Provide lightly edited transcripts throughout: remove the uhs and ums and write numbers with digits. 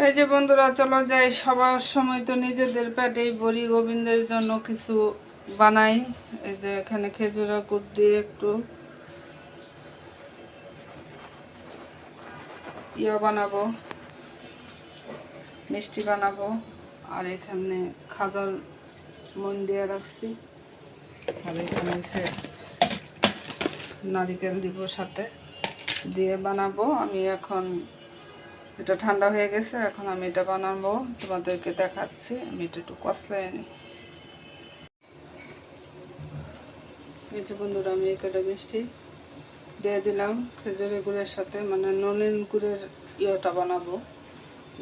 এই যে বন্ধুরা, চলো যাই। সবার সময় তো নিজেদের পেটেই বড়ি গোবিন্দের জন্য কিছু বানাই। এই যে এখানে খেজুরা গুড় দিয়ে একটু বানাবো, মিষ্টি বানাবো। আর এখানে খাজার মন দিয়ে রাখছি। আর এখানে হচ্ছে নারিকেল দিব, সাথে দিয়ে বানাবো। আমি এখন এটা ঠান্ডা হয়ে গেছে, এখন আমি এটা বানাবো, তোমাদেরকে দেখাচ্ছি। আমি এটা একটু কষলায় নিই। এই যে বন্ধুরা, আমি একটা মিষ্টি দিয়ে দিলাম খেজুরের গুড়ের সাথে, মানে নলেন গুড়ের ইয়েটা বানাবো।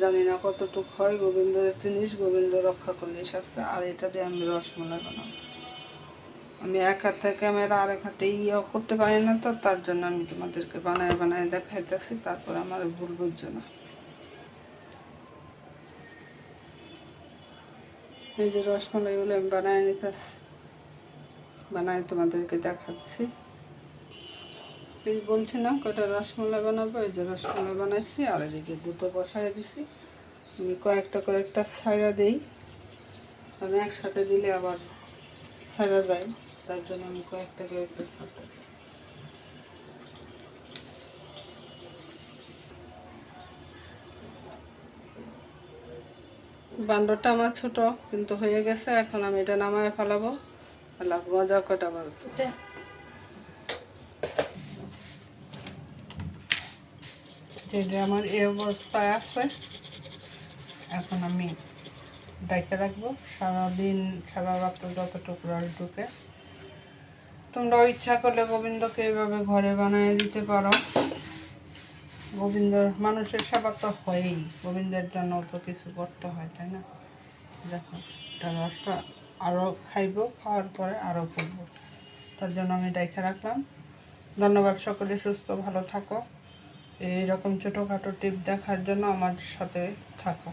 জানি না কতটুক হয়, গোবিন্দের জিনিস গোবিন্দ রক্ষা করলে আসছে। আর এটা দিয়ে আমি রসমালাই বানাবো। আমি এক হাতে ক্যামেরা আর এক হাতে করতে পারি না, তো তার জন্য আমি তোমাদেরকে বানায় বানায় দেখাইতেছি, তারপর আমার ভুল বুঝছো না। এই যে রসমালাইগুলো আমি বানায় নিতেছি, বানায় তোমাদেরকে দেখাচ্ছি। এই বলছি না কটা রসমালাই বানাবো, এই যে রসমালাই বানাইছি। আর এদিকে দুটো বসাই দিছি। আমি কয়েকটা ছাইড়া দিই, কারণ একসাথে দিলে আবার ছাইড়া যায়, তার জন্য আমি কয়েকটা ছাড়তেছি। বান্ডরটা আমার ছোট, কিন্তু হয়ে গেছে। এখন আমি এটা নামায় ফেলাবো। মজা কটা বাড়ছে। যেটা আমার এই অবস্থায় আছে, এখন আমি ডাইকে রাখবো সারাদিন, সারা রাত্র যতটুকু রস ঢুকে। তোমরাও ইচ্ছা করলে গোবিন্দকে এইভাবে ঘরে বানিয়ে দিতে পারো। গোবিন্দর মানুষের সেবা তো হয়ই, গোবিন্দের জন্য তো কিছু করতে হয়, তাই না? দেখো, এটা রসটা আরও খাইবো, খাওয়ার পরে আরও করবো, তার জন্য আমি ডাইকে রাখলাম। ধন্যবাদ, সকলে সুস্থ ভালো থাকো। এইরকম ছোটোখাটো টিপ দেখার জন্য আমার সাথে থাকো।